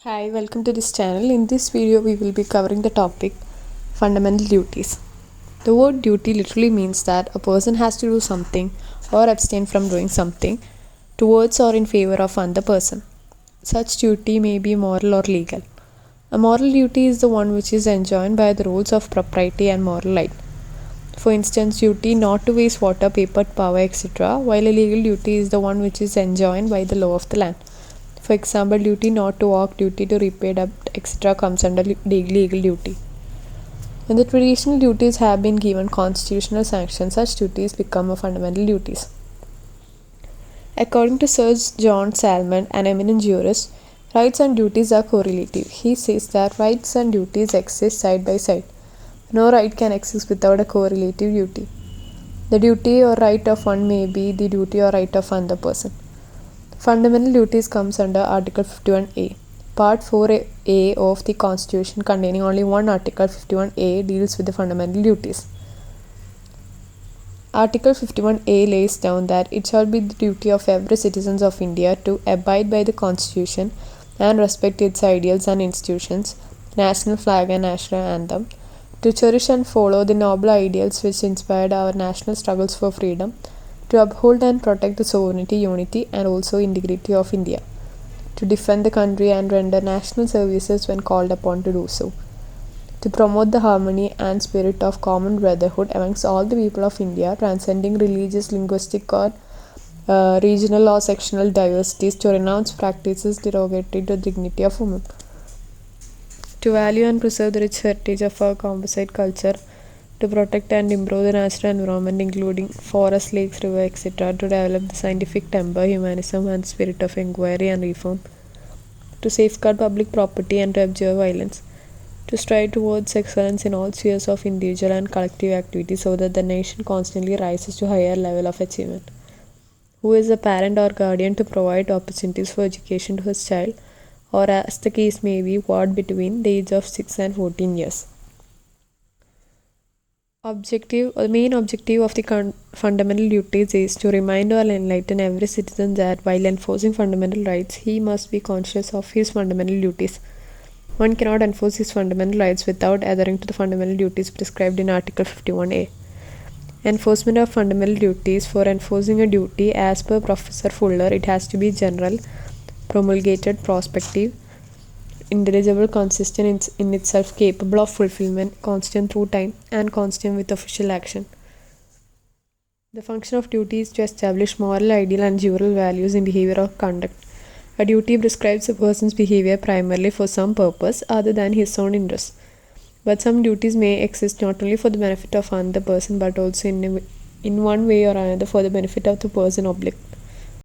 Hi, welcome to this channel. In this video, we will be covering the topic fundamental duties. The word duty literally means that a person has to do something or abstain from doing something towards or in favor of another person. Such duty may be moral or legal. A moral duty is the one which is enjoined by the rules of propriety and moral light. For instance, duty not to waste water, paper, power, etc., while a legal duty is the one which is enjoined by the law of the land. For example, duty not to walk, duty to repay debt, etc. comes under legal duty. When the traditional duties have been given constitutional sanction, such duties become a fundamental duties. According to Sir John Salmond, an eminent jurist, rights and duties are correlative. He says that rights and duties exist side by side. No right can exist without a correlative duty. The duty or right of one may be the duty or right of another person. Fundamental duties comes under Article 51A. Part 4A of the Constitution, containing only one article, 51A, deals with the fundamental duties. Article 51A lays down that it shall be the duty of every citizen of India to abide by the Constitution and respect its ideals and institutions, national flag and national anthem, to cherish and follow the noble ideals which inspired our national struggles for freedom, to uphold and protect the sovereignty, unity, and also integrity of India, to defend the country and render national services when called upon to do so, to promote the harmony and spirit of common brotherhood amongst all the people of India, transcending religious, linguistic, or regional or sectional diversities, to renounce practices derogatory to the dignity of women, to value and preserve the rich heritage of our composite culture, to protect and improve the natural environment, including forests, lakes, rivers, etc., to develop the scientific temper, humanism, and spirit of inquiry and reform, to safeguard public property and to abjure violence, to strive towards excellence in all spheres of individual and collective activity so that the nation constantly rises to a higher level of achievement. Who is a parent or guardian to provide opportunities for education to his child, or as the case may be, what between the age of 6 and 14 years. The main objective of the fundamental duties is to remind or enlighten every citizen that while enforcing fundamental rights, he must be conscious of his fundamental duties. One cannot enforce his fundamental rights without adhering to the fundamental duties prescribed in Article 51A. Enforcement of fundamental duties. For enforcing a duty, as per Professor Fuller, it has to be general, promulgated, prospective, indelible, consistent in itself, capable of fulfillment, constant through time, and constant with official action. The function of duty is to establish moral, ideal, and jural values in behavior or conduct. A duty prescribes a person's behavior primarily for some purpose other than his own interest. But some duties may exist not only for the benefit of another person but also in one way or another for the benefit of the person